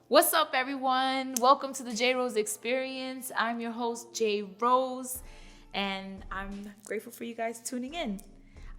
What's up, everyone? Welcome to the JRose Experience. I'm your host, JRose, and I'm grateful for you guys tuning in.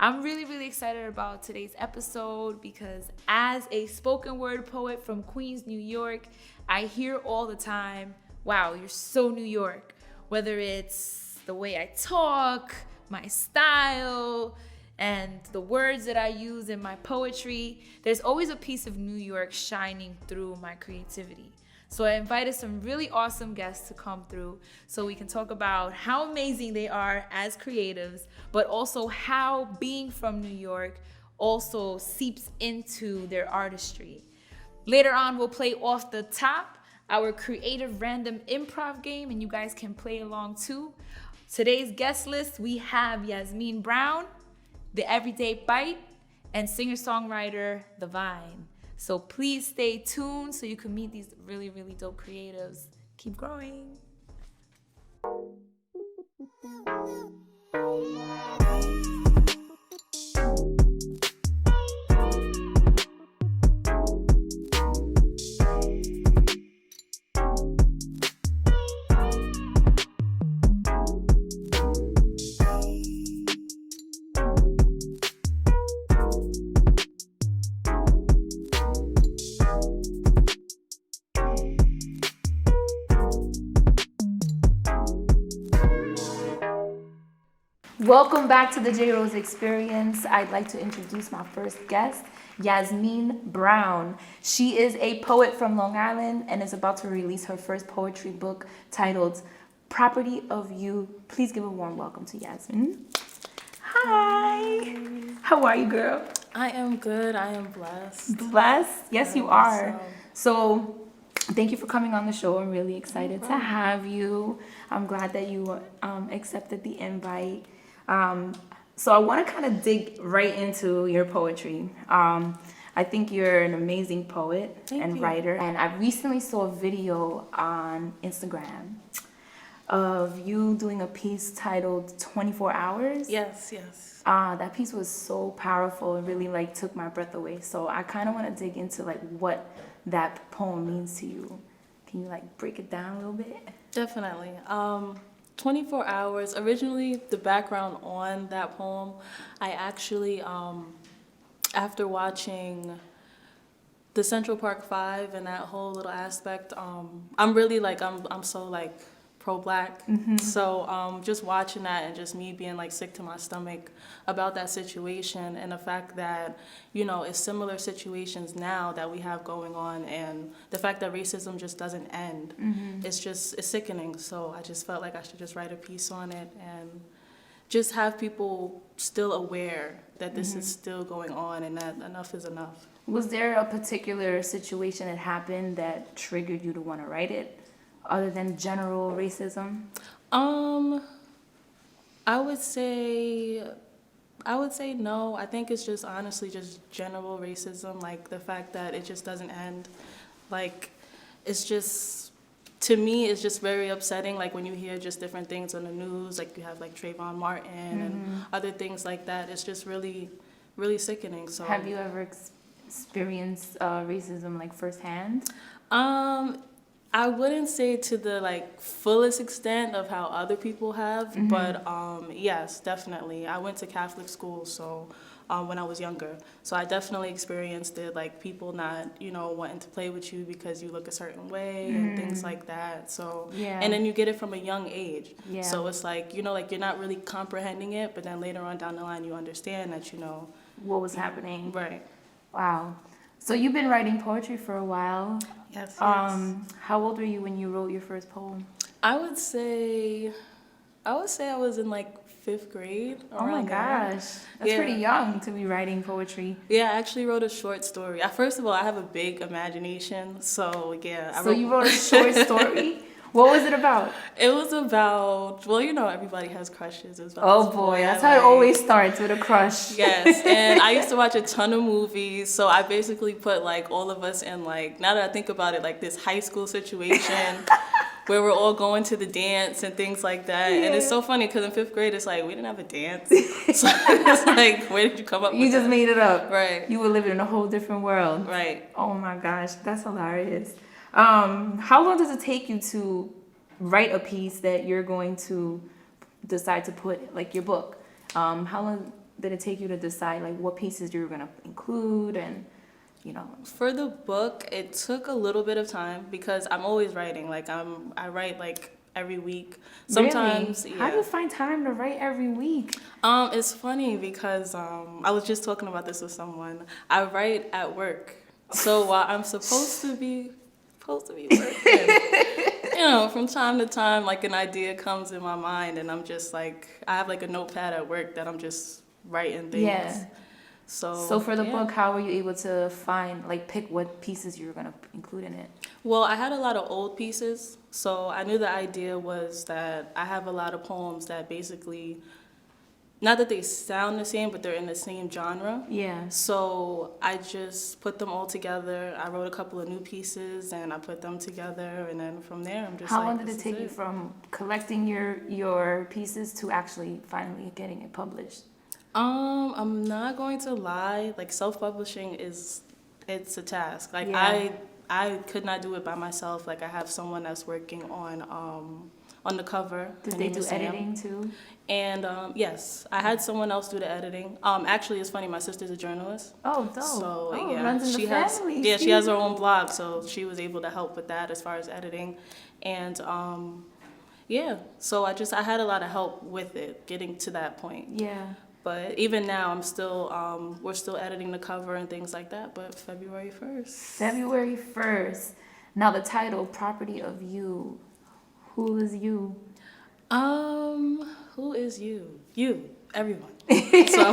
I'm really excited about today's episode because as a spoken word poet from Queens, New York, I hear all the time, wow, you're so New York. Whether it's the way I talk, my style, and the words that I use in my poetry, there's always a piece of New York shining through my creativity. So I invited some really awesome guests to come through so we can talk about how amazing they are as creatives, but also how being from New York also seeps into their artistry. Later on, we'll play off the top our creative random improv game, and you guys can play along too. Today's guest list, we have Yasmine Brown, the Everyday Bite, and singer-songwriter The Viine. So please stay tuned so you can meet these really dope creatives. Keep growing. Welcome back to the JRose Experience. I'd like to introduce my first guest, Yasmine Brown. She is a poet from Long Island and is about to release her first poetry book titled Property of You. Please give a warm welcome to Yasmine. Hi. How are you, girl? I am good. I am blessed. Blessed? Yes, you are. So thank you for coming on the show. I'm really excited to have you. I'm glad that you accepted the invite. So I want to kind of dig right into your poetry. I think you're an amazing poet and writer. And I recently saw a video on Instagram of you doing a piece titled 24 Hours. Yes. That piece was so powerful. It really took my breath away. So I kind of want to dig into what that poem means to you. Can you break it down a little bit? Definitely. 24 Hours. Originally, the background on that poem, I actually, after watching the Central Park 5 and that whole little aspect, I'm really I'm so pro-Black. Mm-hmm. So just watching that and just me being sick to my stomach about that situation and the fact that, it's similar situations now that we have going on, and the fact that racism just doesn't end. Mm-hmm. It's sickening. So I just felt like I should just write a piece on it and just have people still aware that this is still going on and that enough is enough. Was there a particular situation that happened that triggered you to want to write it? Other than general racism? I would say no. I think it's just honestly just general racism, the fact that it just doesn't end. It's just, to me, it's just very upsetting, when you hear just different things on the news, you have Trayvon Martin and other things like that. It's just really sickening. So have you ever experienced racism firsthand? I wouldn't say to the fullest extent of how other people have, but yes, definitely. I went to Catholic school, so when I was younger, so I definitely experienced it, people not wanting to play with you because you look a certain way and things like that. So and then you get it from a young age. Yeah. So it's you're not really comprehending it, but then later on down the line you understand that what was happening. Right. Wow. So you've been writing poetry for a while. Yes. How old were you when you wrote your first poem? I would say I was in 5th grade. Oh my gosh. That's pretty young to be writing poetry. Yeah, I actually wrote a short story. First of all, I have a big imagination, so yeah. You wrote a short story? What was it about? It was about, everybody has crushes. Oh boy, that's how it always starts, with a crush. Yes, and I used to watch a ton of movies, so I basically put all of us in now that I think about it, this high school situation where we're all going to the dance and things like that. Yeah. And it's so funny because in 5th grade, it's we didn't have a dance. So it's where did you come up with You just made it up. Right. You were living in a whole different world. Right. Oh my gosh, that's hilarious. How long does it take you to write a piece that you're going to decide to put, like your book? How long did it take you to decide like what pieces you were gonna include and, you know? For the book, it took a little bit of time because I'm always writing. Like I write like every week. Sometimes, Really? yeah. How do you find time to write every week? It's funny because I was just talking about this with someone. I write at work, so while I'm supposed to be working, you know, from time to time, like an idea comes in my mind, and I'm just like, I have like a notepad at work that I'm just writing things. Yeah. So for the yeah. book, how were you able to find, like, pick what pieces you were gonna include in it? Well, I had a lot of old pieces, so I knew the idea was that I have a lot of poems that basically, not that they sound the same, but they're in the same genre. Yeah. So I just put them all together. I wrote a couple of new pieces and I put them together, and then from there I'm just How like, long did it take you from collecting your pieces to actually finally getting it published? I'm not going to lie, like self-publishing it's a task. Like Yeah. I could not do it by myself. Like I have someone that's working on the cover. Did Her they name do is Sam. editing too? And yes, I had someone else do the editing. Actually, it's funny. My sister's a journalist. Oh, dope. So oh, yeah, runs in the she family. she has her own blog, so she was able to help with that as far as editing, and yeah. So I had a lot of help with it, getting to that point. Yeah. But even now, I'm still we're still editing the cover and things like that. But February 1st. February 1st. Now the title, Property of You. Who is you? Who is you? You, everyone. So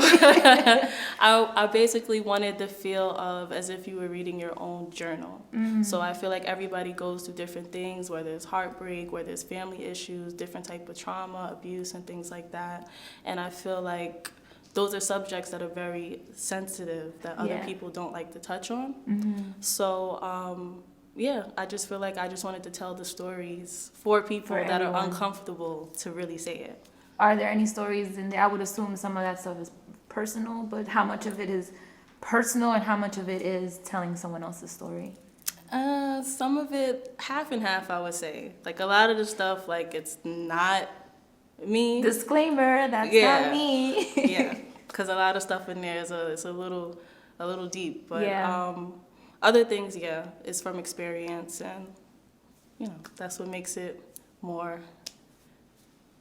I basically wanted the feel of as if you were reading your own journal. Mm-hmm. So I feel like everybody goes through different things, where there's heartbreak, where there's family issues, different type of trauma, abuse, and things like that. And I feel like those are subjects that are very sensitive that other people don't like to touch on. Mm-hmm. So yeah, I just feel like I just wanted to tell the stories for people that are uncomfortable to really say it. Are there any stories in there? I would assume some of that stuff is personal, but how much of it is personal and how much of it is telling someone else's story? Some of it, half and half, I would say. Like a lot of the stuff, like it's not me. Disclaimer, that's not me. Yeah, because a lot of stuff in there it's a little deep. But yeah. Other things, yeah, it's from experience, and you know that's what makes it more.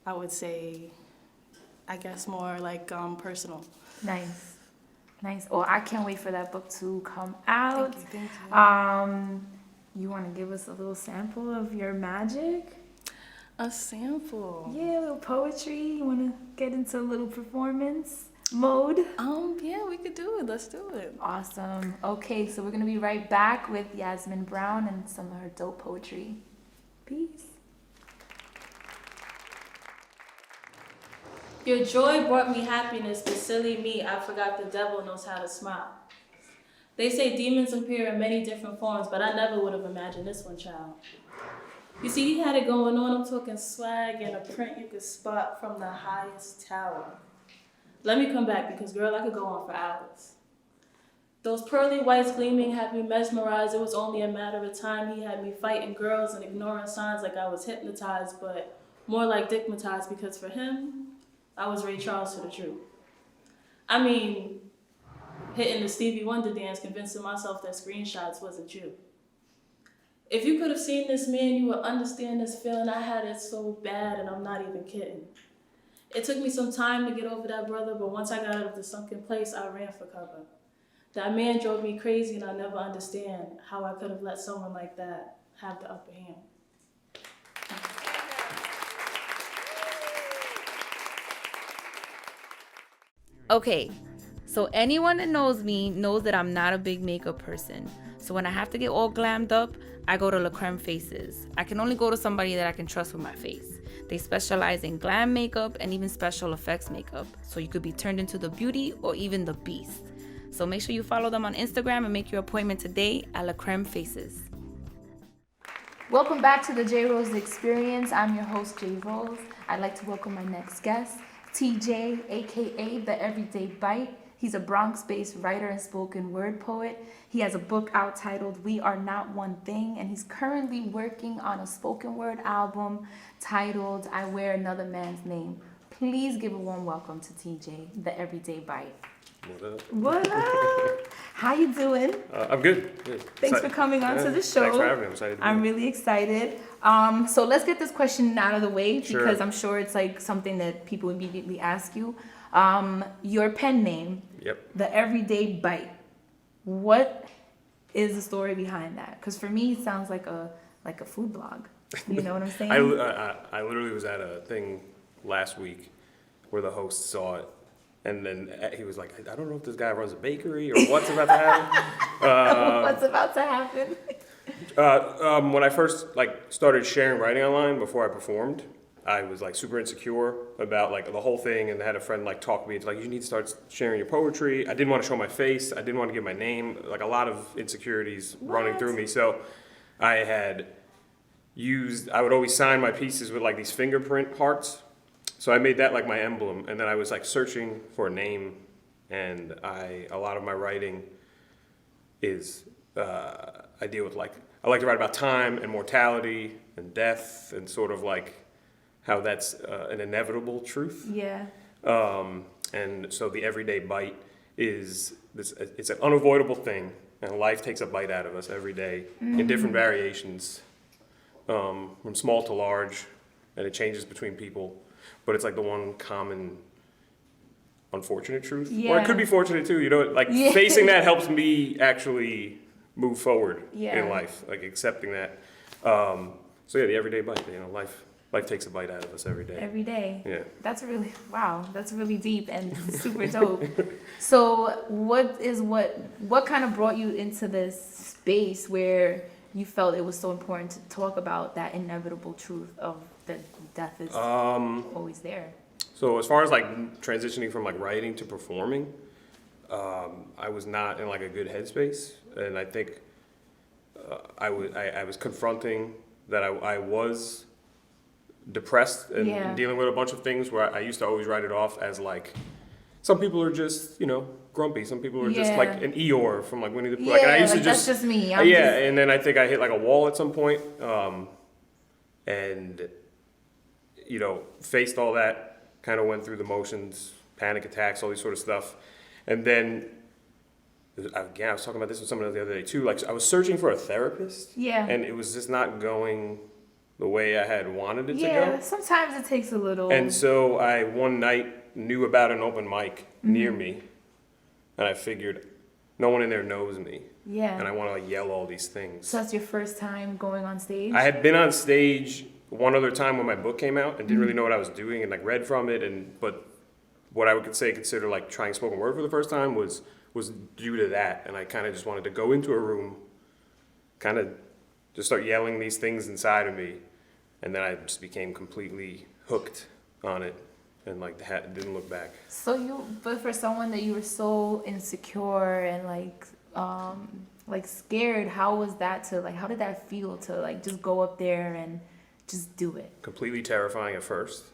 I would say, I guess more like personal. Nice. Oh, I can't wait for that book to come out. Thank you. You want to give us a little sample of your magic? A sample. Yeah, a little poetry. You want to get into a little performance mode? Yeah, we could do it. Let's do it. Awesome. Okay, so we're going to be right back with Yasmine Brown and some of her dope poetry. Peace. Your joy brought me happiness, but silly me, I forgot the devil knows how to smile. They say demons appear in many different forms, but I never would have imagined this one, child. You see, he had it going on. I'm talking swag and a print you could spot from the highest tower. Let me come back because, girl, I could go on for hours. Those pearly whites gleaming had me mesmerized. It was only a matter of time. He had me fighting girls and ignoring signs like I was hypnotized, but more like digmatized, because for him, I was Ray Charles to the truth. I mean, hitting the Stevie Wonder dance, convincing myself that screenshots wasn't you. If you could have seen this man, you would understand this feeling. I had it so bad, and I'm not even kidding. It took me some time to get over that brother, but once I got out of the sunken place, I ran for cover. That man drove me crazy, and I never understand how I could have let someone like that have the upper hand. Okay, so anyone that knows me knows that I'm not a big makeup person. So when I have to get all glammed up, I go to La Creme Faces. I can only go to somebody that I can trust with my face. They specialize in glam makeup and even special effects makeup. So you could be turned into the beauty or even the beast. So make sure you follow them on Instagram and make your appointment today at La Creme Faces. Welcome back to the JRose Experience. I'm your host, JRose. I'd like to welcome my next guest, TJ, aka the Everyday Bite. He's a Bronx-based writer and spoken word poet. He has a book out titled We Are Not One Thing, and he's currently working on a spoken word album titled I Wear Another Man's Name. Please give a warm welcome to TJ, the Everyday Bite. What up? What up? How you doing? I'm good. Thanks for coming on to the show. Thanks for having me. I'm excited. I'm really excited. So let's get this question out of the way because I'm sure it's like something that people immediately ask you. Your pen name, the Everyday Bite. What is the story behind that? Because for me, it sounds like a food blog. You know what I'm saying? I literally was at a thing last week where the host saw it, and then he was like, I don't know if this guy runs a bakery or what's about to happen. What's about to happen? When I first started sharing writing online before I performed, I was super insecure about the whole thing, and I had a friend talk me into you need to start sharing your poetry. I didn't want to show my face. I didn't want to give my name. A lot of insecurities running through me. So I would always sign my pieces with these fingerprint hearts. So I made that my emblem, and then I was searching for a name, and a lot of my writing is I deal with I like to write about time and mortality and death and sort of how that's an inevitable truth. Yeah. And so the Everyday Bite is it's an unavoidable thing, and life takes a bite out of us every day in different variations, from small to large, and it changes between people. But it's the one common unfortunate truth. Yeah. Or it could be fortunate too, facing that helps me actually move forward in life, accepting that. So yeah, the Everyday Bite, life takes a bite out of us every day. Every day. Yeah. That's really deep and super dope. So what kind of brought you into this space where you felt it was so important to talk about that inevitable truth of that death is always there? So as far as transitioning from writing to performing, I was not in a good headspace, and I think I was confronting that I was depressed and dealing with a bunch of things where I used to always write it off as some people are just grumpy, some people are just an Eeyore from Winnie the Pooh. And I used to that's just me. And then I think I hit a wall at some point, and faced all that, kind of went through the motions, panic attacks, all these sort of stuff. And then, again, I was talking about this with someone the other day too, I was searching for a therapist. Yeah. And it was just not going the way I had wanted it to go. Yeah, sometimes it takes a little. And so I, one night, knew about an open mic near me, and I figured, no one in there knows me. Yeah. And I want to yell all these things. So that's your first time going on stage? I had been on stage one other time when my book came out and didn't really know what I was doing and read from it, but what I would consider trying spoken word for the first time was due to that, and I kind of just wanted to go into a room, kind of just start yelling these things inside of me, and then I just became completely hooked on it and didn't look back. But for someone that you were so insecure and scared, how was that how did that feel to just go up there and just do it? Completely terrifying at first.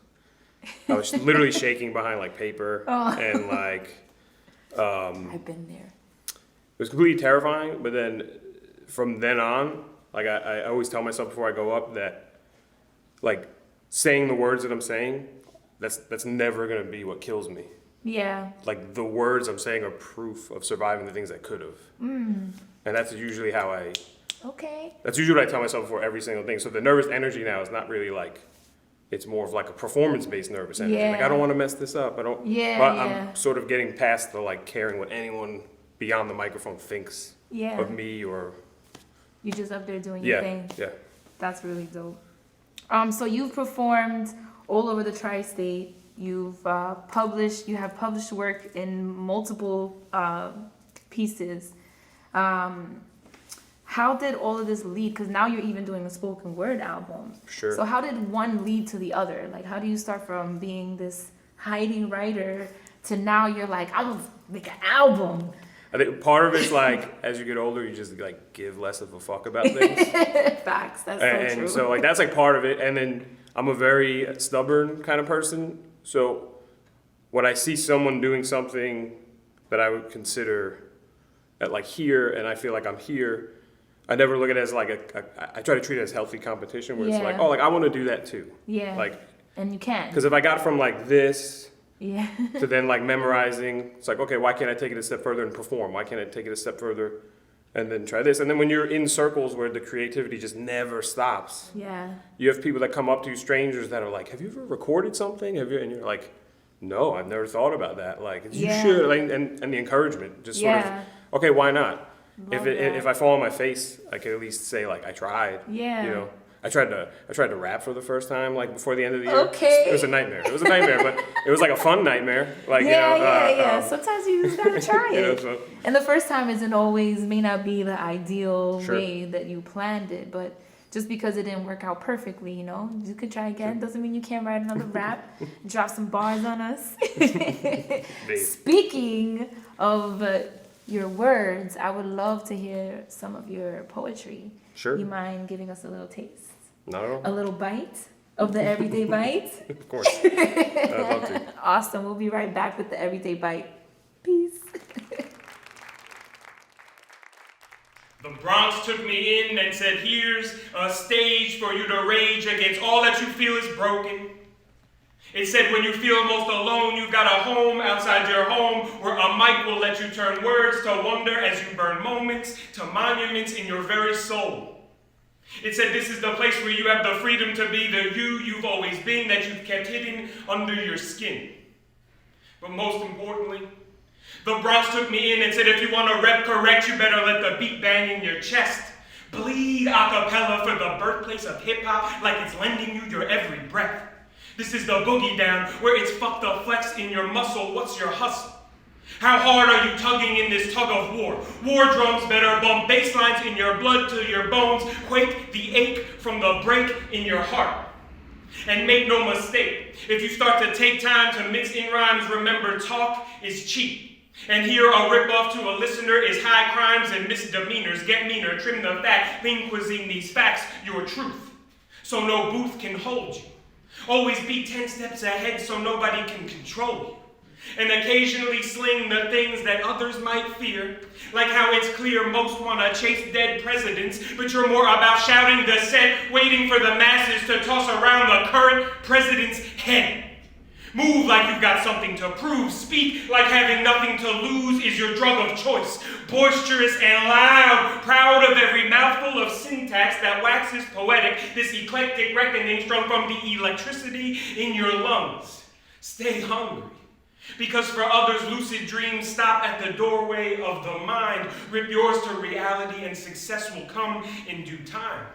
I was literally shaking behind paper and I've been there. It was completely terrifying, but then from then on, I always tell myself before I go up that saying the words that I'm saying, that's never gonna be what kills me. Yeah. The words I'm saying are proof of surviving the things I could have. And that's usually how that's usually what I tell myself before every single thing. So the nervous energy now is not really it's more of a performance-based nervous energy. I don't want to mess this up. I don't. Yeah. But I'm sort of getting past the caring what anyone beyond the microphone thinks of me or. You're just up there doing your thing. Yeah. That's really dope. So you've performed all over the tri-state. You have published work in multiple pieces. How did all of this lead? Because now you're even doing a spoken word album. Sure. So how did one lead to the other? How do you start from being this hiding writer to now you're I'm gonna make an album? I think part of it's as you get older, you just give less of a fuck about things. Facts. That's so true. And so that's part of it. And then I'm a very stubborn kind of person. So when I see someone doing something that I would consider at like here, and I feel like I'm here. I never look at it as like I try to treat it as healthy competition where it's like, oh, like I want to do that too. Yeah. Like, and you can. because if I got from like this Yeah. to then like memorizing, it's like, okay, why can't I take it a step further and perform? Why can't I take it a step further and then try this? And then when you're in circles where the creativity just never stops, Yeah. you have people that come up to you, strangers that are like, have you ever recorded something? Have you? And you're like, no, I've never thought about that. Like, you should. Like, and the encouragement, just sort of, okay, why not? If I fall on my face, I can at least say like I tried. Yeah. You know, I tried to rap for the first time like before the end of the year. Okay. It was a nightmare. But it was like a fun nightmare. Like Sometimes you just gotta try it. And the first time may not be the ideal way that you planned it, but just because it didn't work out perfectly, you know, you can try again. Doesn't mean you can't write another rap, drop some bars on us. Speaking of your words, I would love to hear some of your poetry. Sure. You mind giving us a little taste? Not at all. A little bite of the Everyday Bite? Of course. I'd love to. Awesome. We'll be right back with the Everyday Bite. Peace. The Bronx took me in and said, here's a stage for you to rage against all that you feel is broken. It said when you feel most alone, you've got a home outside your home where a mic will let you turn words to wonder as you burn moments to monuments in your very soul. It said this is the place where you have the freedom to be the you you've always been that you've kept hidden under your skin. But most importantly, the Bronx took me in and said if you want to rep correct, you better let the beat bang in your chest. Bleed a cappella for the birthplace of hip-hop like it's lending you your every breath. This is the boogie down where it's fucked up flex in your muscle. What's your hustle? How hard are you tugging in this tug of war? War drums better bump bass lines in your blood till your bones quake the ache from the break in your heart. And make no mistake, if you start to take time to mix in rhymes, remember talk is cheap. And here a ripoff to a listener is high crimes and misdemeanors. Get meaner, trim the fat, lean cuisine these facts, your truth. So no booth can hold you. Always be 10 steps ahead so nobody can control you. And occasionally sling the things that others might fear. Like how it's clear most want to chase dead presidents, but you're more about shouting dissent, waiting for the masses to toss around the current president's head. Move like you've got something to prove. Speak like having nothing to lose is your drug of choice. Boisterous and loud, proud of every mouthful of syntax that waxes poetic, this eclectic reckoning strung from the electricity in your lungs. Stay hungry, because for others lucid dreams stop at the doorway of the mind. Rip yours to reality and success will come in due time.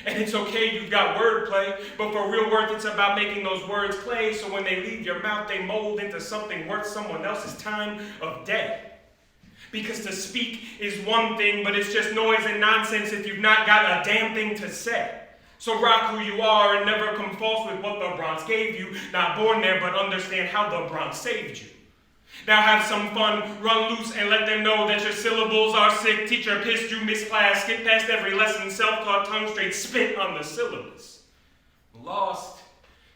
And it's okay, you've got wordplay, but for real worth, it's about making those words clay, so when they leave your mouth, they mold into something worth someone else's time of day. Because to speak is one thing, but it's just noise and nonsense if you've not got a damn thing to say. So rock who you are and never come false with what the Bronx gave you. Not born there, but understand how the Bronx saved you. Now have some fun, run loose and let them know that your syllables are sick. Teacher pissed you, missed class, skip past every lesson, self-taught, tongue straight, spit on the syllabus. Lost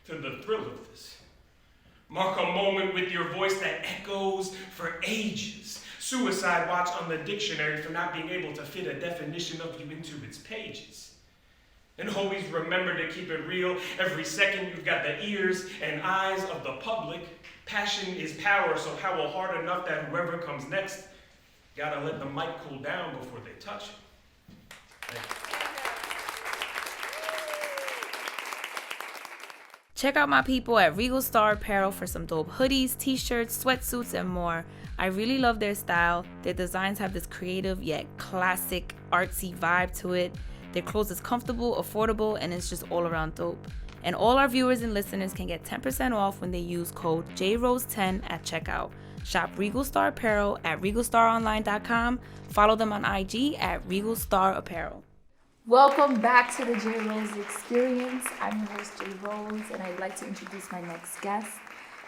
to the thrill of this. Mark a moment with your voice that echoes for ages. Suicide watch on the dictionary for not being able to fit a definition of you into its pages. And always remember to keep it real. Every second you've got the ears and eyes of the public. Passion is power, so howl hard enough that whoever comes next gotta let the mic cool down before they touch it. Check out my people at Regal Star Apparel for some dope hoodies, t-shirts, sweatsuits, and more. I really love their style. Their designs have this creative yet classic artsy vibe to it. Their clothes is comfortable, affordable, and it's just all around dope. And all our viewers and listeners can get 10% off when they use code JRose10 at checkout. Shop Regal Star Apparel at regalstaronline.com. Follow them on IG at Regal Star Apparel. Welcome back to the JRose Experience. I'm your host, JRose, and I'd like to introduce my next guest.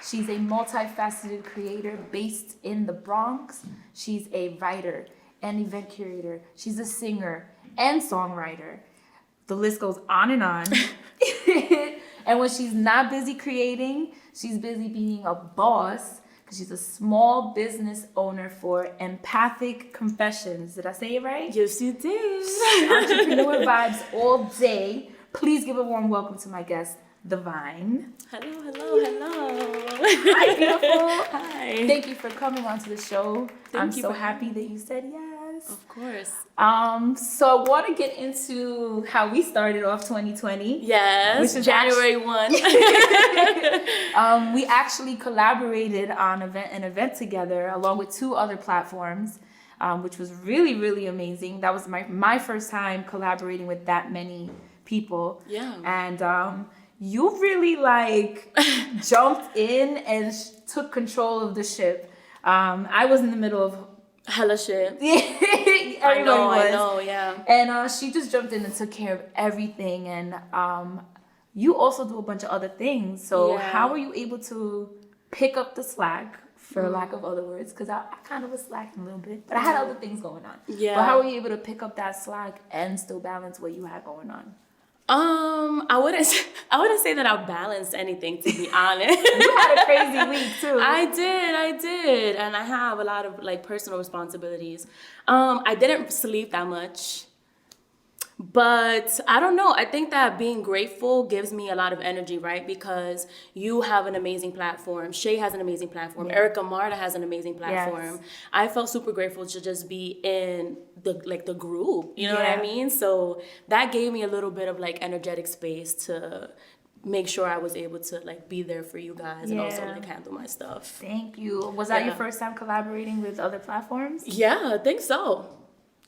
She's a multifaceted creator based in the Bronx. She's a writer and event curator. She's a singer and songwriter. The list goes on and on. And when she's not busy creating, she's busy being a boss, She's a small business owner for Empathic Confessions. Did I say it right? Yes, you did. Entrepreneur vibes all day. Please give a warm welcome to my guest, The Viine. Hello. Hi, beautiful. Hi. Thank you for coming onto the show. I'm you so for happy that you said yes. Of course. So I want to get into how we started off 2020. Yes. Which is January 1. We actually collaborated on an event together along with 2 other platforms, which was really, really amazing. That was my first time collaborating with that many people. Yeah. And you really jumped in and took control of the ship. I was in the middle of Hella shit. everybody was. I know, yeah. And she just jumped in and took care of everything. And you also do a bunch of other things. So Yeah. how were you able to pick up the slack, for lack of other words? Because I kind of was slacking a little bit, but I had other things going on. Yeah. But how were you able to pick up that slack and still balance what you had going on? I wouldn't say that I balanced anything, to be honest. You had a crazy week too. I did, and I have a lot of personal responsibilities. I didn't sleep that much, but I don't know. I think that being grateful gives me a lot of energy, right? Because you have an amazing platform. Shay has an amazing platform. Yeah. Erica Marta has an amazing platform. Yes. I felt super grateful to just be in the group. You know what Yeah. I mean? So that gave me a little bit of energetic space to make sure I was able to be there for you guys and also Yeah. handle my stuff. Thank you. Was that your Yeah. first time collaborating with other platforms? Yeah, I think so.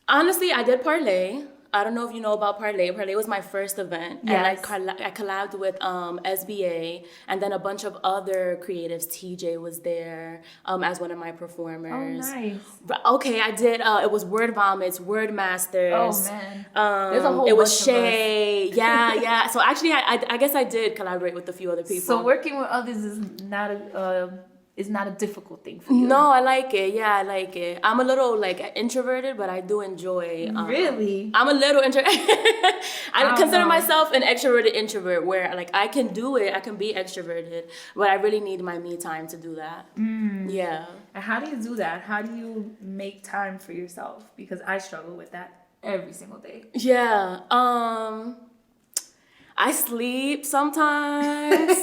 Honestly, I did Parlay. I don't know if you know about Parlay. Parlay was my first event. Yes. And I collabed with SBA and then a bunch of other creatives. TJ was there as one of my performers. Oh, nice. Okay, I did. It was Word Vomits, Word Masters. Oh, man. There's a whole It was bunch of Shay. Yeah. So actually, I guess I did collaborate with a few other people. So working with others is not a difficult thing for you. No, I like it. Yeah, I like it. I'm a little introverted, but I do enjoy. Really? I'm a little I consider know. myself an extroverted introvert, where I can do it. I can be extroverted, but I really need my me time to do that. Yeah. And how do you do that? How do you make time for yourself? Because I struggle with that every single day. Yeah. I sleep sometimes.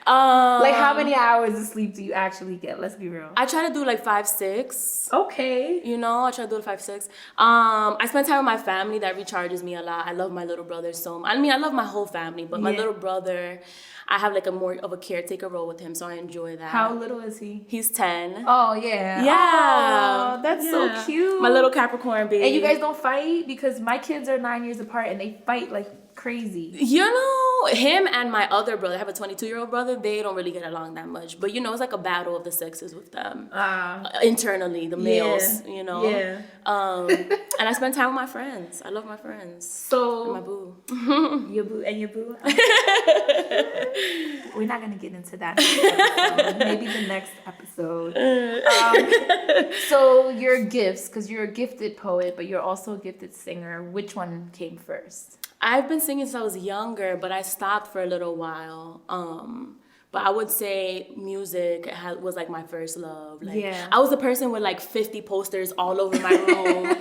How many hours of sleep do you actually get? Let's be real. I try to do 5-6. Okay. I try to do 5-6. I spend time with my family. That recharges me a lot. I love my little brother so much. I mean, I love my whole family, but my Yeah. little brother, I have a more of a caretaker role with him, so I enjoy that. How little is he? He's 10. Oh, yeah. Yeah. Oh, that's so Yeah. cute. My little Capricorn baby. And you guys don't fight? Because my kids are 9 years apart and they fight like crazy. Him and my other brother, I have a 22-year-old brother, they don't really get along that much. But, it's like a battle of the sexes with them. Internally, the males, Yeah. And I spend time with my friends. I love my friends. So, My boo. your boo and your boo. We're not gonna get into that next episode. Maybe the next episode. So your gifts, because you're a gifted poet, but you're also a gifted singer. Which one came first? I've been singing since I was younger, but I stopped for a little while. But I would say music was my first love. Yeah. I was the person with 50 posters all over my room.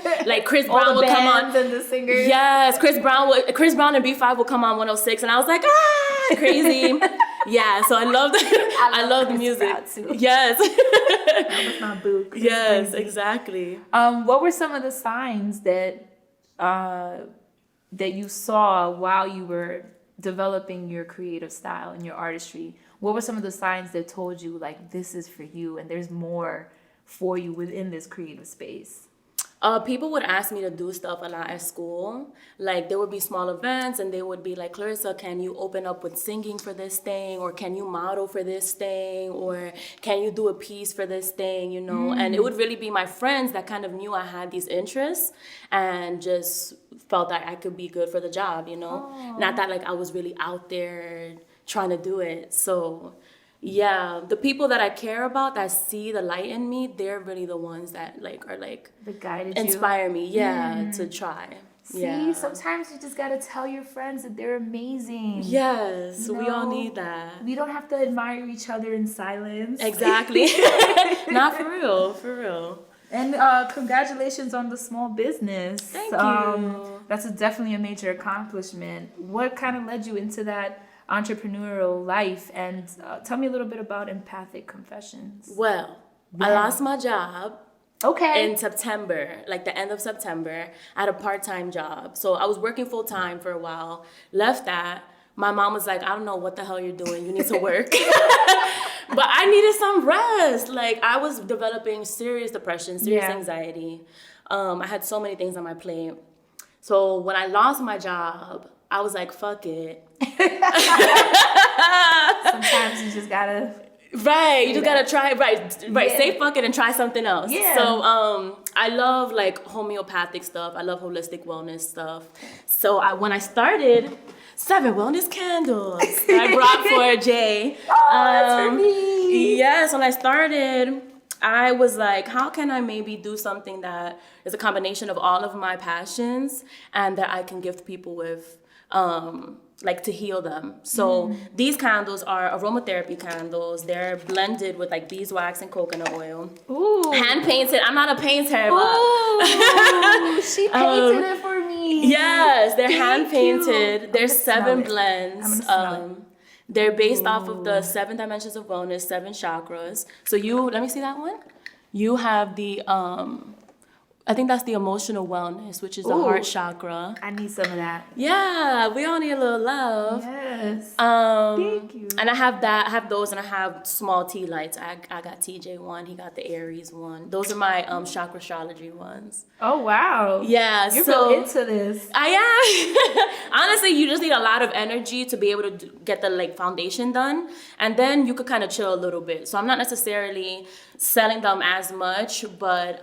Chris All Brown the would come on. bands and the singers. Yes, Chris Brown and B5 would come on 106, and I was like, crazy. Yeah, so I loved I love the Chris music. Brown too. Yes. That was my boo. Chris Yes, Breezy. exactly. What were some of the signs that you saw while you were developing your creative style and your artistry? What were some of the signs that told you this is for you and there's more for you within this creative space? People would ask me to do stuff a lot at school. There would be small events and they would be like, Clarissa, can you open up with singing for this thing? Or can you model for this thing? Or can you do a piece for this thing? And it would really be my friends that kind of knew I had these interests and just felt that I could be good for the job, Not that I was really out there trying to do it. So yeah, the people that I care about that see the light in me, they're really the ones that are That guided inspire me, to try. See, Yeah. sometimes you just gotta tell your friends that they're amazing. Yes, You we all know? need that. We don't have to admire each other in silence. Exactly. Not for real, for real. And congratulations on the small business. Thank you. That's definitely a major accomplishment. What kind of led you into that entrepreneurial life? And tell me a little bit about Empathic Confessions. Well, I lost my job Okay. in September, like the end of September. I had a part-time job. So I was working full-time for a while, left that. My mom was like, I don't know what the hell you're doing. You need to work. But I needed some rest. Like, I was developing serious depression, serious anxiety. I had so many things on my plate. So when I lost my job, I was like, fuck it. Sometimes you just gotta. Right, you just gotta try, right, Yeah. say fuck it and try something else. Yeah. So I love like homeopathic stuff. I love holistic wellness stuff. So when I started 7 wellness candles, I brought for Jay. That's for me. Yes, when I started, I was like, how can I maybe do something that is a combination of all of my passions and that I can gift people with, like to heal them. So these candles are aromatherapy candles. They're blended with like beeswax and coconut oil. Ooh. Hand painted. I'm not a painter, but Ooh, she painted it for me. yes, they're Thank hand painted. you. There's I'm gonna 7 smell it. blends. I'm gonna smell it. They're based off of the 7 dimensions of wellness, 7 chakras. So let me see that one. You have the I think that's the emotional wellness, which is the Ooh. heart chakra. I need some of that. Yeah, we all need a little love. Yes. Thank you. And I have those, and I have small tea lights. I got TJ one. He got the Aries one. Those are my chakra astrology ones. Oh wow. Yeah, You're so real into this. I am. Honestly, you just need a lot of energy to be able to get the like foundation done, and then you could kind of chill a little bit. So I'm not necessarily selling them as much, but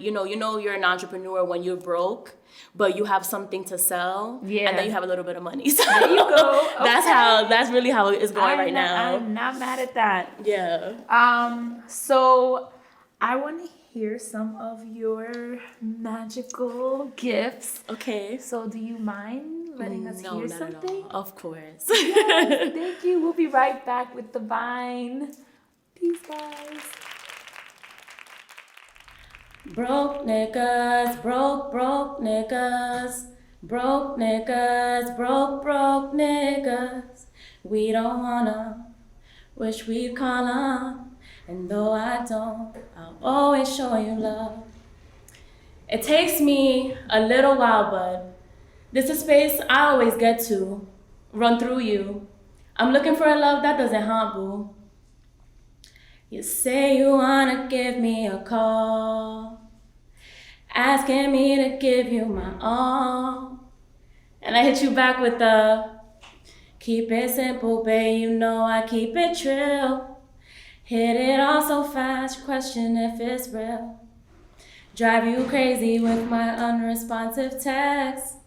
you know you're an entrepreneur when you're broke, but you have something to sell, Yeah. and then you have a little bit of money. So There you go. that's really how it's going right now. I'm not mad at that. Yeah. So I want to hear some of your magical gifts. Okay. So do you mind letting us No, hear not something? at all. Of course. Yes, thank you. We'll be right back with the Viine. Peace, guys. Broke niggas, broke niggas, broke niggas, broke niggas. We don't wanna, wish we'd call 'em. And though I don't, I'll always show you love. It takes me a little while, but this is space I always get to run through you. I'm looking for a love that doesn't haunt, boo. You say you wanna give me a call, asking me to give you my all. And I hit you back with the, keep it simple, babe, you know I keep it trill. Hit it all so fast, question if it's real. Drive you crazy with my unresponsive texts.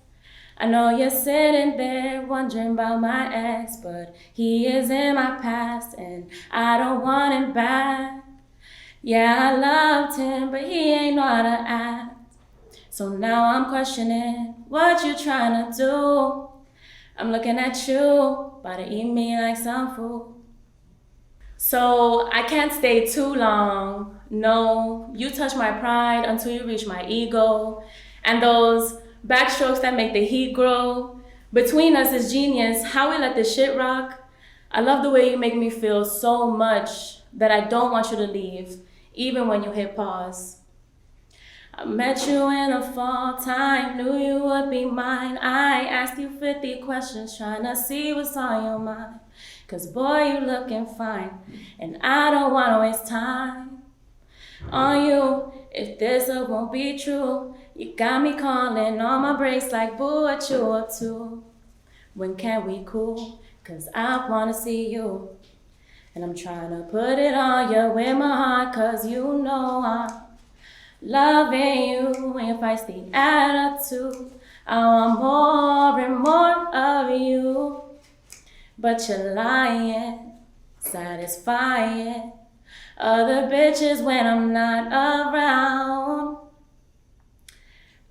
I know you're sitting there wondering about my ex, but he is in my past and I don't want him back. Yeah, I loved him, but he ain't know how to act. So now I'm questioning what you trying to do. I'm looking at you, about to eat me like some food. So I can't stay too long. No, you touch my pride until you reach my ego. And those backstrokes that make the heat grow. Between us is genius, how we let this shit rock. I love the way you make me feel so much that I don't want you to leave, even when you hit pause. I met you in the fall time, knew you would be mine. I asked you 50 questions, trying to see what's on your mind. 'Cause boy, you looking fine, and I don't wanna waste time on you. If this won't be true, you got me calling on my brakes like, boo, what you up to? When can we cool? 'Cause I wanna see you. And I'm trying to put it on you with my heart, 'cause you know I'm loving you when you feisty attitude. I want more and more of you. But you're lying, satisfying other bitches when I'm not around.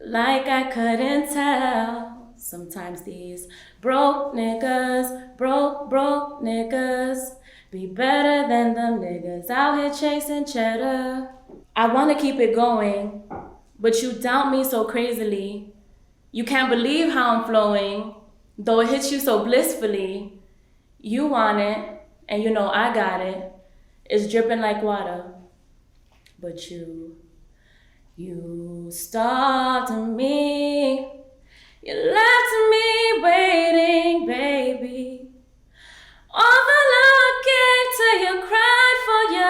like I couldn't tell. Sometimes these broke niggas, broke niggas, be better than them niggas out here chasing cheddar. I wanna keep it going, but you doubt me so crazily. You can't believe how I'm flowing, though it hits you so blissfully. You want it, and you know I got it. It's dripping like water, but you stopped me. You left me waiting, baby. All the love I gave till you cried for ya.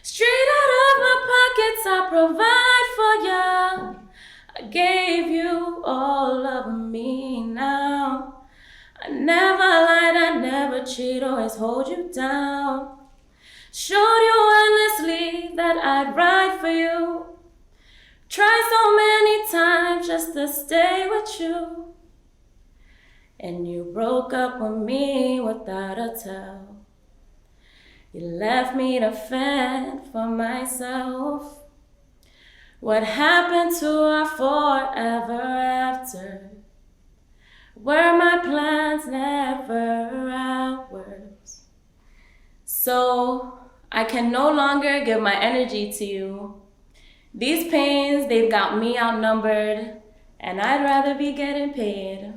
Straight out of my pockets, I provide for ya. I gave you all of me now. I never lied, I never cheat, always hold you down. Showed you endlessly that I'd ride for you. Tried so many times just to stay with you. And you broke up with me without a tell. You left me to fend for myself. What happened to our forever after? Were my plans never ours? So I can no longer give my energy to you. These pains, they've got me outnumbered, and I'd rather be getting paid.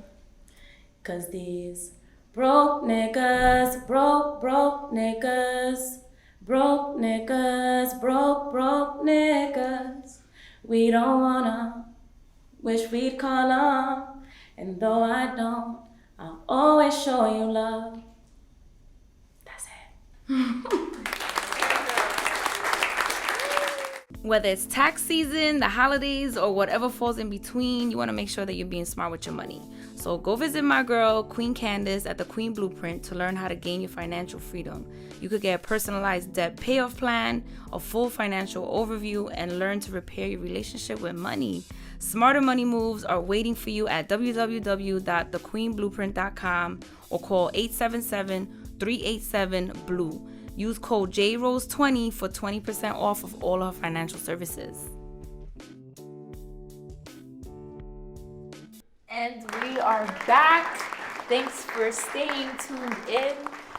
'Cause these broke niggas, broke niggas, broke niggas, broke niggas, we don't wanna, wish we'd call on. And though I don't, I'll always show you love. That's it. Whether it's tax season, the holidays, or whatever falls in between, you want to make sure that you're being smart with your money. So go visit my girl, Queen Candace, at the Queen Blueprint to learn how to gain your financial freedom. You could get a personalized debt payoff plan, a full financial overview, and learn to repair your relationship with money. Smarter money moves are waiting for you at www.thequeenblueprint.com or call 877-387-BLUE. Use code JRose20 for 20% off of all our financial services. And we are back. Thanks for staying tuned in.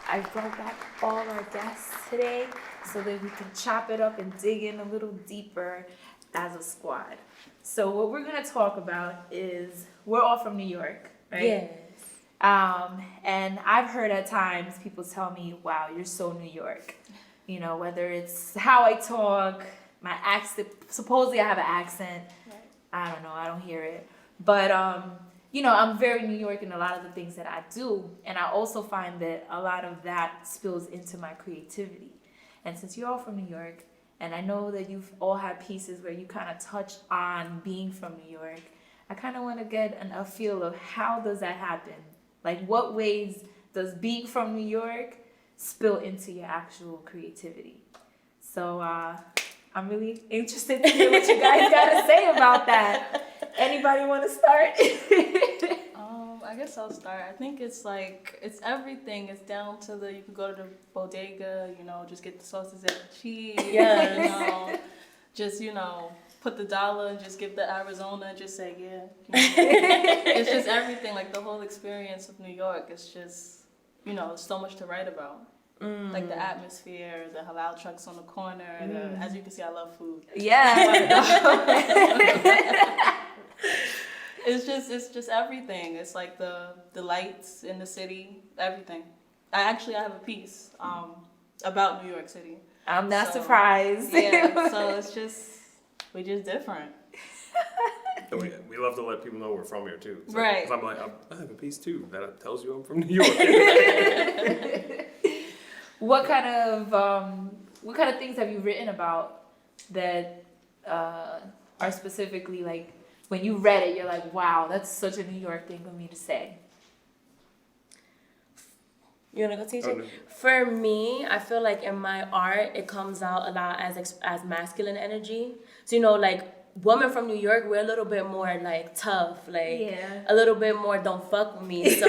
I brought back all our guests today so that we can chop it up and dig in a little deeper as a squad. So what we're going to talk about is, we're all from New York, right? Yes. And I've heard at times people tell me, wow, you're so New York. You know, whether it's how I talk, my accent, supposedly I have an accent. Right. I don't know, I don't hear it. But, you know, I'm very New York in a lot of the things that I do. And I also find that a lot of that spills into my creativity. And since you're all from New York, and I know that you've all had pieces where you kind of touch on being from New York, I kind of want to get a feel of how does that happen? Like, what ways does being from New York spill into your actual creativity? So I'm really interested to hear what you guys got to say about that. Anybody want to start? I guess I'll start. I think it's everything. It's down to you can go to the bodega, just get the sauces and the cheese. Yeah. Just, put the dollar and just give the Arizona and just say, yeah. It's just everything, like the whole experience of New York. It's just, there's so much to write about. Like the atmosphere, the halal trucks on the corner. As you can see, I love food. Yeah. It's just everything. It's like the lights in the city, everything. I have a piece about New York City. I'm not surprised. Yeah, so we're just different. We love to let people know we're from here too. So right. If I'm like, I have a piece too that tells you I'm from New York. What kind of things have you written about that are specifically like, when you read it, you're like, wow, that's such a New York thing for me to say? You wanna go, teach Oh, it? no. For me, I feel like in my art, it comes out a lot as masculine energy. So, like women from New York, we're a little bit more like tough, like Yeah. a little bit more don't fuck with me. So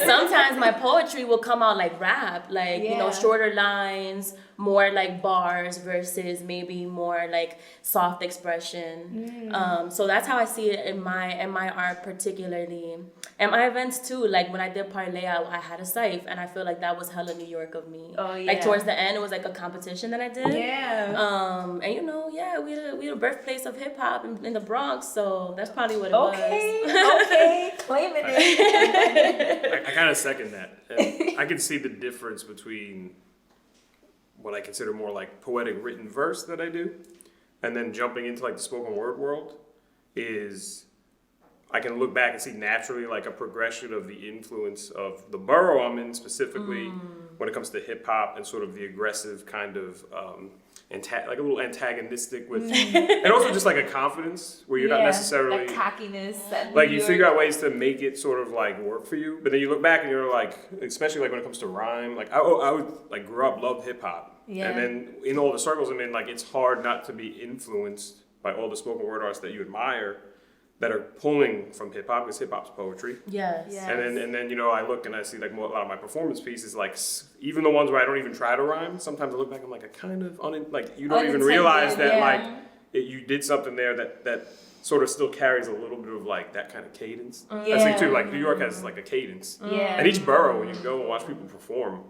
sometimes my poetry will come out like rap, like you know, Yeah. shorter lines, more like bars versus maybe more like soft expression. So that's how I see it in my art particularly. And my events too, like when I did Parlay, I had a scythe, and I feel like that was hella New York of me. Oh, yeah. Like towards the end, it was like a competition that I did. Yeah. And you know, yeah, we had a birthplace of hip hop in the Bronx, so that's probably what it was. Okay, claiming it. I kind of second that. And I can see the difference between what I consider more like poetic written verse that I do, and then jumping into like the spoken word world is I can look back and see naturally like a progression of the influence of the borough I'm in specifically when it comes to hip hop and sort of the aggressive kind of like a little antagonistic with, and also just like a confidence where you're not necessarily that cockiness. That like New you York- figure out ways to make it sort of like work for you, but then you look back and you're like, especially like when it comes to rhyme, like I would like grew up, loved hip hop, Yeah. and then in all the circles I'm in, like it's hard not to be influenced by all the spoken word artists that you admire that are pulling from hip hop, because hip hop's poetry. Yes. Yeah. And then you know I look and I see like a lot of my performance pieces, like even the ones where I don't even try to rhyme. Sometimes I look back, I'm like I kind of like you don't even Unintended, realize that yeah. like you did something there that sort of still carries a little bit of like that kind of cadence. That's the thing too. Like New York has like a cadence, Yeah. and each borough when you go and watch people perform,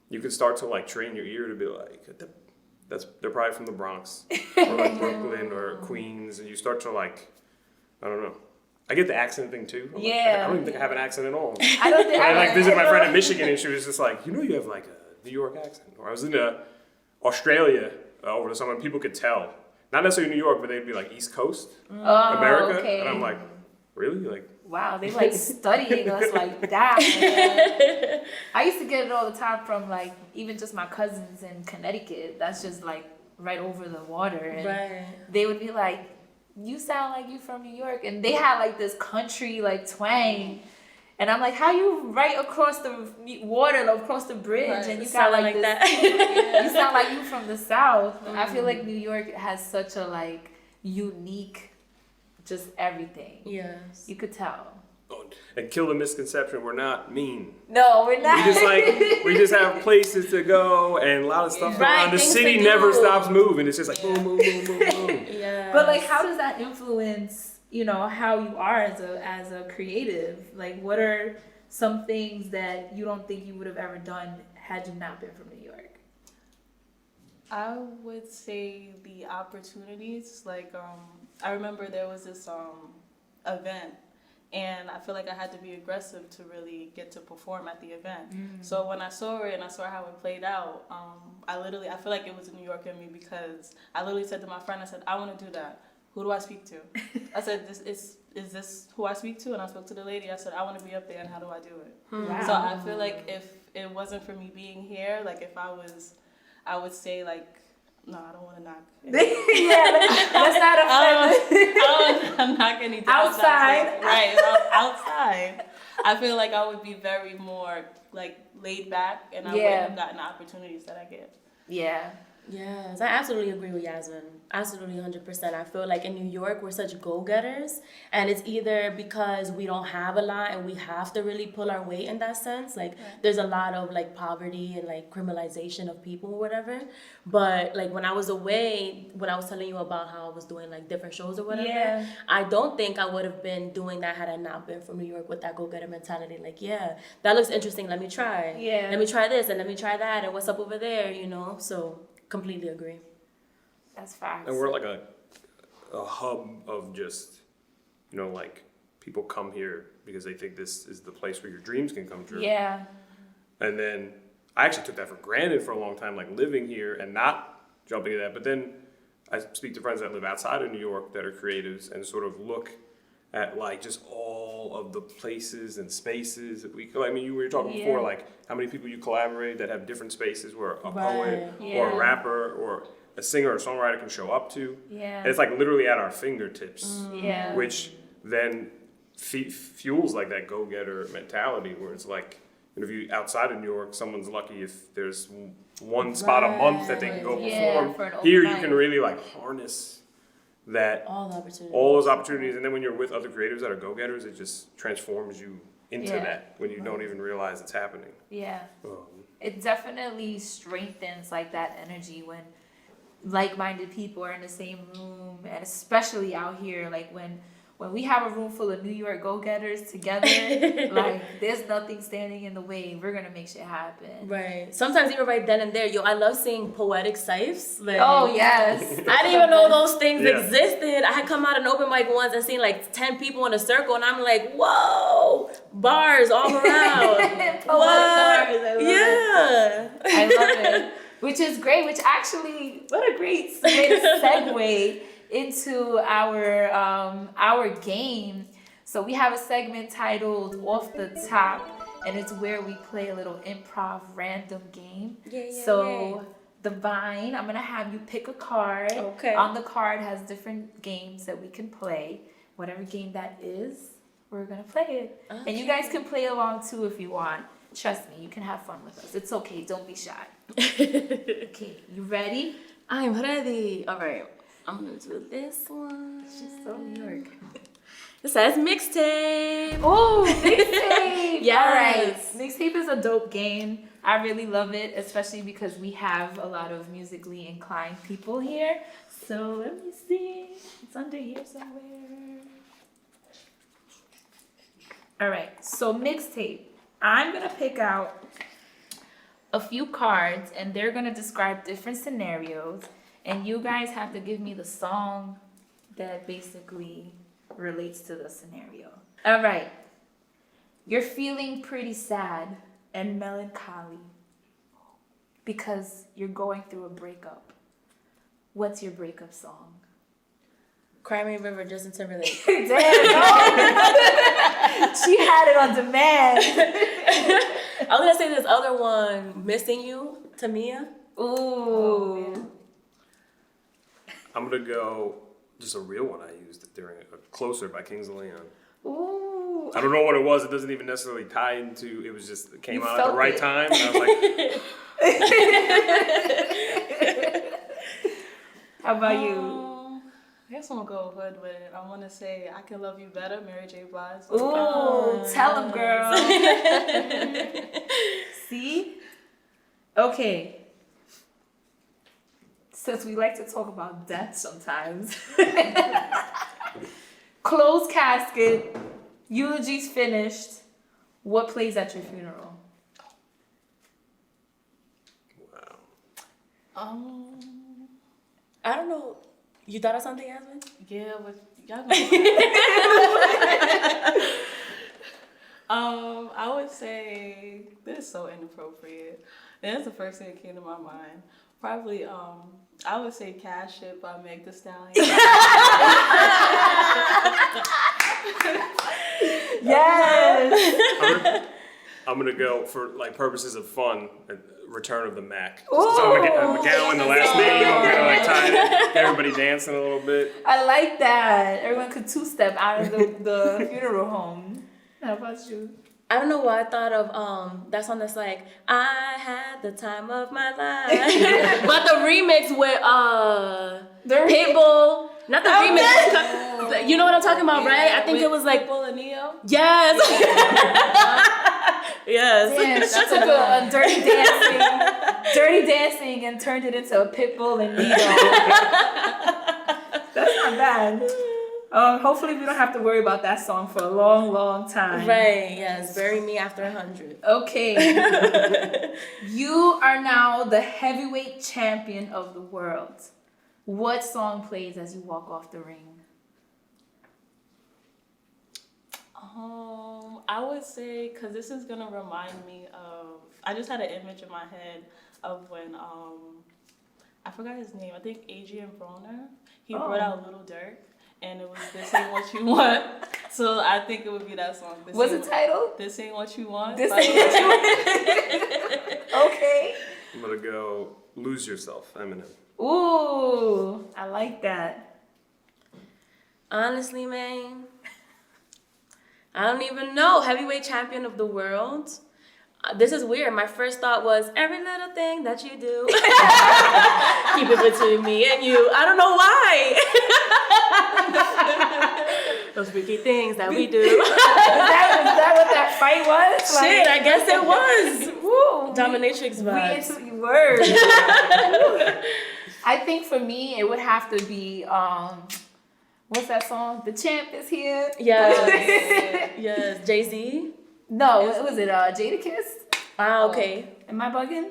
you can start to like train your ear to be like they're probably from the Bronx or like Brooklyn or Queens, and you start to like. I don't know. I get the accent thing too. I'm like, Yeah. I don't even think I have an accent at all. I don't think I like visited my friend in I Michigan, and she was just like, you know, you have like a New York accent. Or I was in Australia over the summer, and people could tell. Not necessarily New York, but they'd be like East Coast, America, okay. and I'm like, really? Like, Wow, they like studying us like that. I used to get it all the time from like even just my cousins in Connecticut. That's just like right over the water, and Right. they would be like, "You sound like you from New York," and they had like this country like twang. And I'm like, how you right across the water, across the bridge, Right. and you got Sounding like this, that. you sound like you from the South. I feel like New York has such a like unique, just everything. Yes. You could tell. oh, and kill the misconception, we're not mean. No, we're not. We just have places to go and a lot of stuff Right, around. The things city to never do. stops moving. It's just like boom, boom, boom, boom, boom. Yeah. But like, how does that influence, you know, how you are as a creative? Like, what are some things that you don't think you would have ever done had you not been from New York? I would say the opportunities. Like, I remember there was this event, and I feel like I had to be aggressive to really get to perform at the event. So when I saw it and I saw how it played out, I feel like it was a New York in me, because I literally said to my friend, I said, I want to do that. Who do I speak to? I said, is this who I speak to? And I spoke to the lady. I said, I want to be up there, and how do I do it? Wow. So I feel like if it wasn't for me being here, like if I would say like, no, I don't want to knock. Let's not offend. I'm not any Outside. Right, outside. I feel like I would be very more like laid back, and I wouldn't have gotten the opportunities that I get. Yeah. Yes, I absolutely agree with Yasmine. Absolutely 100%. I feel like in New York, we're such go-getters, and it's either because we don't have a lot and we have to really pull our weight in that sense. Like, there's a lot of like poverty and like criminalization of people or whatever. But like when I was away, when I was telling you about how I was doing like different shows or whatever, Yeah. I don't think I would have been doing that had I not been from New York with that go-getter mentality. Like, yeah, that looks interesting. Let me try. Yeah. Let me try this and let me try that and what's up over there, you know? So completely agree. That's facts. And we're like a hub of just, you know, like people come here because they think this is the place where your dreams can come true. Yeah. And then I actually took that for granted for a long time, like living here and not jumping into that. But then I speak to friends that live outside of New York that are creatives and sort of look at like just all of the places and spaces that I mean, you were talking before, like how many people you collaborate that have different spaces where a poet or a rapper or a singer or songwriter can show up to. Yeah. And it's like literally at our fingertips, Yeah. which then fuels like that go-getter mentality where it's like, you know, if you outside of New York, someone's lucky if there's one spot a month that they can go Yeah, perform. for an open Here you mic. can really like harness that All the opportunities. all those opportunities, and then when you're with other creatives that are go-getters, it just transforms you into Yeah. that when you don't even realize it's happening. Yeah. Um, It definitely strengthens like that energy when like-minded people are in the same room, and especially out here, like when we have a room full of New York go-getters together, like there's nothing standing in the way. We're gonna make shit happen. Right. Sometimes even right then and there, yo, I love seeing poetic ciphs. Like, Oh yes. I didn't even know those things Yeah. existed. I had come out an open mic once and seen like 10 people in a circle, and I'm like, whoa, bars all around. Poetic What? bars, I love Yeah. I love it. Which is great, which actually, what a great way to segue into our game. So we have a segment titled Off the Top, and it's where we play a little improv random game. So the Viine, I'm gonna have you pick a card. Okay. On the card has different games that we can play. Whatever game that is, we're gonna play it. And you guys can play along too if you want. Trust me, you can have fun with us. It's okay, don't be shy. Okay, you ready? I'm ready. All right. I'm going to do this one. It's just so New York. It says mixtape. Oh, Mixtape! Yes. All right. Mixtape is a dope game. I really love it, especially because we have a lot of musically inclined people here. So let me see. It's under here somewhere. All right. So Mixtape. I'm going to pick out a few cards, and they're going to describe different scenarios. And you guys have to give me the song that basically relates to the scenario. All right. You're feeling pretty sad and melancholy because you're going through a breakup. What's your breakup song? Cry Me a River, Justin Timberlake. Damn, no. She had it on demand. I was going to say this other one, Missing You, Tamia. Ooh. I'm gonna go just a real one I used during a Closer by Kings of Leon. Ooh. I don't know what it was. It doesn't even necessarily tie into. It was just it came You out at the felt right it. time. And I was like, How about you? I guess I'm gonna go hood with it. I wanna say I Can Love You Better, Mary J. Blige. Ooh, tell him, girl. See? Okay. Since we like to talk about death sometimes. Closed casket, eulogy's finished. What plays at your funeral? wow. I don't know. You thought of something, Yasmine? Yeah, but y'all know. I would say this is so inappropriate. And that's the first thing that came to my mind. Probably, I would say Cash It by Meg Thee Stallion. Yes. I'm gonna go for like purposes of fun. Return of the Mac. Ooh. So McGowan, the last name. I'm gonna like tie it, get everybody dancing a little bit. I like that. Everyone could two-step out of the funeral home. How about you? I don't know why I thought of that song that's like, I had the time of my life. But the remix with Pitbull. Not the remix. You know what I'm talking about, right? I think it was like Pitbull and Neo. Yes. Yes. Damn, she took a dirty dancing and turned it into a Pitbull and Neo. That's not bad. Hopefully we don't have to worry about that song for a long, long time. Right, yes. Bury me after 100. Okay. You are now the heavyweight champion of the world. What song plays as you walk off the ring? I would say, because this is going to remind me of, I just had an image in my head of when, I forgot his name, I think Adrian Broner, he brought out Little Dirk, and it was This Ain't What You Want. So I think it would be that song. What's the title? This Ain't What You Want. This Ain't What You Want. Okay. I'm gonna go Lose Yourself, Eminem. Ooh, I like that. Honestly, man, I don't even know. Heavyweight champion of the world. This is weird. My first thought was every little thing that you do. Keep it between me and you. I don't know why. Those freaky things that we do. Is that what that fight was? Shit, I guess it was. Woo, Dominatrix we vibes. into words. I think for me, it would have to be, what's that song? The Champ is Here. Yes. Yes. Jay-Z. No, what was it? Jadakiss? Ah, okay. Am I bugging?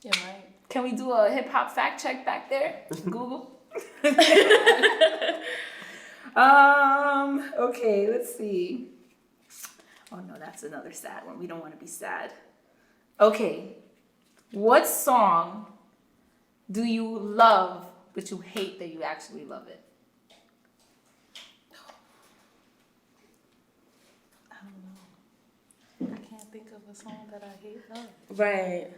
Yeah, right. Can we do a hip hop fact check back there? Google. Okay, let's see. Oh no, that's another sad one. We don't want to be sad. Okay. What song do you love but you hate that you actually love it? I don't know. I can't think of a song that I hate though. Right.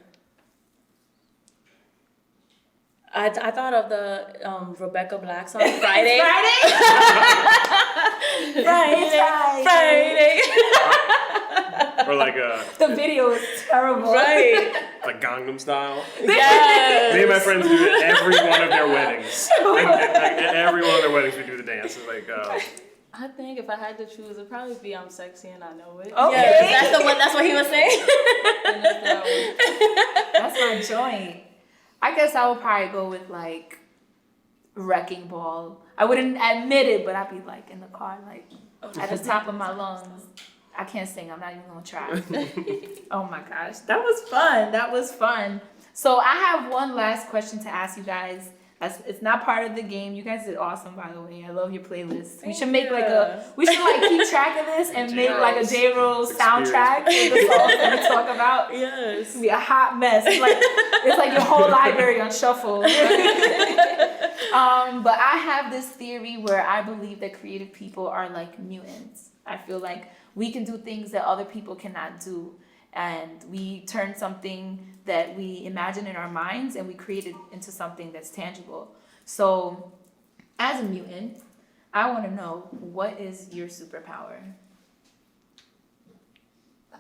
I thought of the Rebecca Black song, Friday. Friday? Friday. Or like The video is terrible. Right. like Gangnam Style. Yes. Me and my friends do it every one of their weddings. At every one of their weddings, we do the dance. It's like, I think if I had to choose, it'd probably be I'm Sexy and I Know It. Okay. Yes, that's the one. That's what he was saying. And that's that one. That's my joint. I guess I would probably go with like Wrecking Ball. I wouldn't admit it, but I'd be like in the car, like at the top of my lungs. I can't sing. I'm not even gonna try. Oh my gosh, that was fun. That was fun. So I have one last question to ask you guys. It's not part of the game. You guys did awesome, by the way. I love your playlist. We should make we should keep track of this and make like a JRose soundtrack for the songs that we talk about. Yes. It's gonna be a hot mess. It's like your whole library on shuffle. But I have this theory where I believe that creative people are like mutants. I feel like we can do things that other people cannot do. And we turn something that we imagine in our minds and we create it into something that's tangible. So, as a mutant, I want to know, what is your superpower? I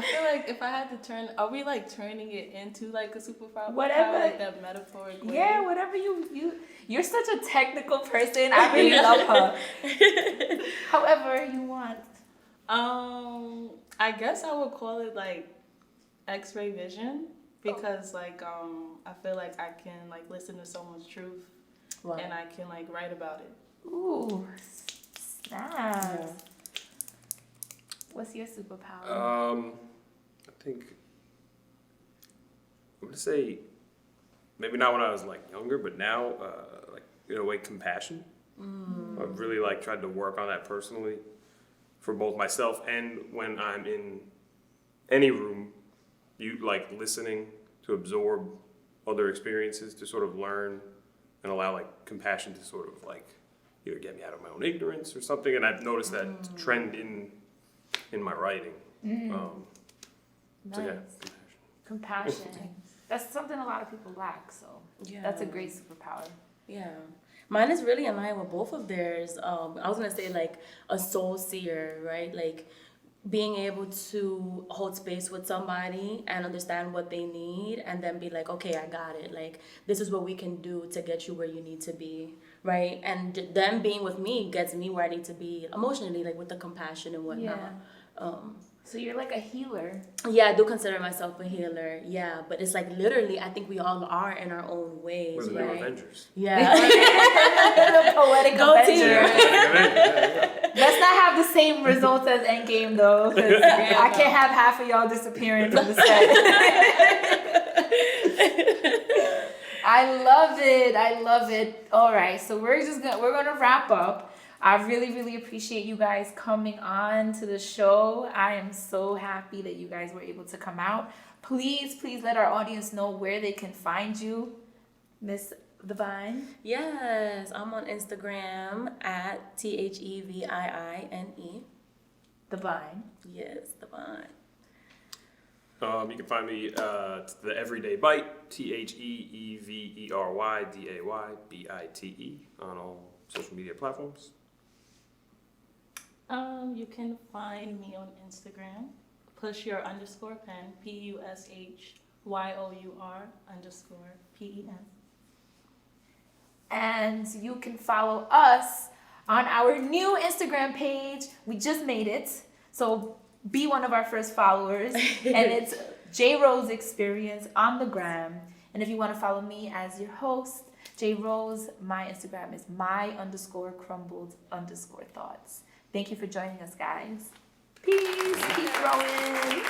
feel like if I had to are we like turning it into like a superpower? Whatever. Like that metaphoric way? Yeah, whatever you're such a technical person. I really love her. However you want. I guess I would call it like X-ray vision because I feel like I can like listen to someone's truth and I can like write about it. Ooh, snap. Yeah. What's your superpower? I think I'm gonna say maybe not when I was like younger, but now like in a way compassion. I've really like tried to work on that personally for both myself and when I'm in any room, you like listening to absorb other experiences to sort of learn and allow like compassion to sort of like either get me out of my own ignorance or something. And I've noticed that trend in my writing. Nice. So yeah, Compassion. That's something a lot of people lack. So that's a great superpower. Yeah. Mine is really in line with both of theirs. I was going to say like a soul seer, right? Like being able to hold space with somebody and understand what they need and then be like, okay, I got it. Like, this is what we can do to get you where you need to be, right? And them being with me gets me where I need to be emotionally, like with the compassion and whatnot. Yeah. So you're like a healer. Yeah, I do consider myself a healer. Yeah, but it's like literally, I think we all are in our own ways, we're the right? Avengers. Yeah. The poetic Go Avenger. Yeah. Let's not have the same results as Endgame though, because I can't have half of y'all disappearing from the set. I love it. All right, so we're gonna wrap up. I really, really appreciate you guys coming on to the show. I am so happy that you guys were able to come out. Please let our audience know where they can find you, Miss The Viine. Yes, I'm on Instagram at TheViine. The Viine. Yes, The Viine. You can find me the Everyday Bite, TheEveryDayBite on all social media platforms. You can find me on Instagram push your underscore pen, PUSHYOUR_PEN. And you can follow us on our new Instagram page. We just made it. So be one of our first followers. And it's JRose Experience on the gram. And if you want to follow me as your host, JRose, my Instagram is my_crumbled_thoughts. Thank you for joining us, guys. Peace. Keep growing.